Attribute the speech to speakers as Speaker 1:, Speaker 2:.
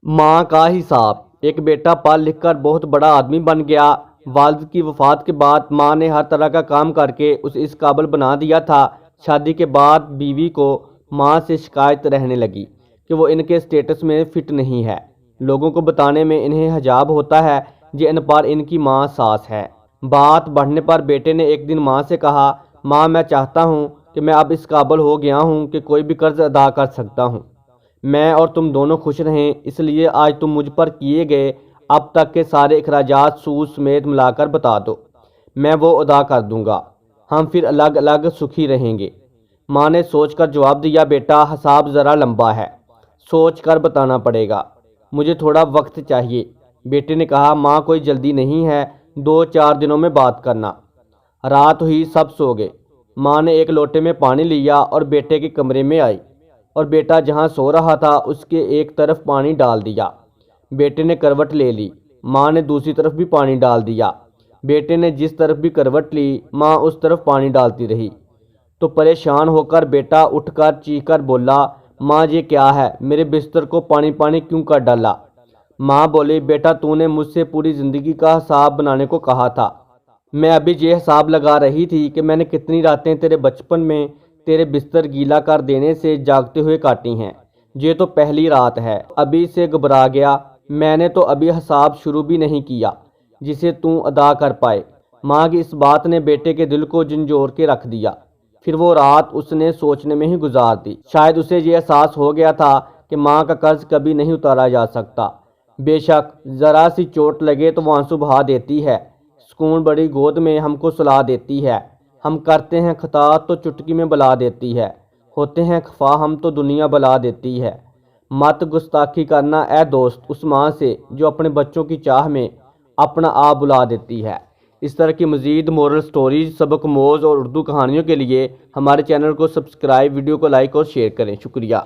Speaker 1: माँ का हिसाब। एक बेटा पढ़ लिख कर बहुत बड़ा आदमी बन गया। वालिद की वफ़ात के बाद माँ ने हर तरह का काम करके उसे इस काबिल बना दिया था। शादी के बाद बीवी को माँ से शिकायत रहने लगी कि वो इनके स्टेटस में फ़िट नहीं है। लोगों को बताने में इन्हें हजाब होता है कि इन पर इनकी माँ सास है। बात बढ़ने पर बेटे ने एक दिन माँ से कहा, माँ मैं चाहता हूँ कि मैं अब इस काबिल हो गया हूँ कि कोई भी कर्ज अदा कर सकता हूँ। मैं और तुम दोनों खुश रहें, इसलिए आज तुम मुझ पर किए गए अब तक के सारे अखराजात सूद समेत मिलाकर बता दो, मैं वो अदा कर दूंगा। हम फिर अलग अलग सुखी रहेंगे। माँ ने सोचकर जवाब दिया, बेटा हिसाब ज़रा लंबा है, सोच कर बताना पड़ेगा, मुझे थोड़ा वक्त चाहिए। बेटे ने कहा, माँ कोई जल्दी नहीं है, 2-4 दिनों में बात करना। रात हुई, सब सो गए। माँ ने एक लोटे में पानी लिया और बेटे के कमरे में आई और बेटा जहाँ सो रहा था उसके एक तरफ पानी डाल दिया। बेटे ने करवट ले ली, माँ ने दूसरी तरफ भी पानी डाल दिया। बेटे ने जिस तरफ भी करवट ली, माँ उस तरफ पानी डालती रही। तो परेशान होकर बेटा उठकर चीखकर बोला, माँ ये क्या है, मेरे बिस्तर को पानी पानी क्यों कर डाला। माँ बोली, बेटा तूने मुझसे पूरी ज़िंदगी का हिसाब बनाने को कहा था। मैं अभी ये हिसाब लगा रही थी कि मैंने कितनी रातें तेरे बचपन में तेरे बिस्तर गीला कर देने से जागते हुए काटी हैं। ये तो पहली रात है, अभी से घबरा गया। मैंने तो अभी हिसाब शुरू भी नहीं किया जिसे तू अदा कर पाए। माँ की इस बात ने बेटे के दिल को झंझोर के रख दिया। फिर वो रात उसने सोचने में ही गुजार दी। शायद उसे ये एहसास हो गया था कि माँ का कर्ज कभी नहीं उतारा जा सकता। बेशक ज़रा सी चोट लगे तो वो आंसू बहा देती है, सुकून बड़ी गोद में हमको सुला देती है। हम करते हैं खता तो चुटकी में बुला देती है, होते हैं खफा हम तो दुनिया बुला देती है। मत गुस्ताखी करना ए दोस्त उस माँ से जो अपने बच्चों की चाह में अपना आप बुला देती है। इस तरह की मज़ीद मोरल स्टोरीज, सबक मोज़ और उर्दू कहानियों के लिए हमारे चैनल को सब्सक्राइब, वीडियो को लाइक और शेयर करें। शुक्रिया।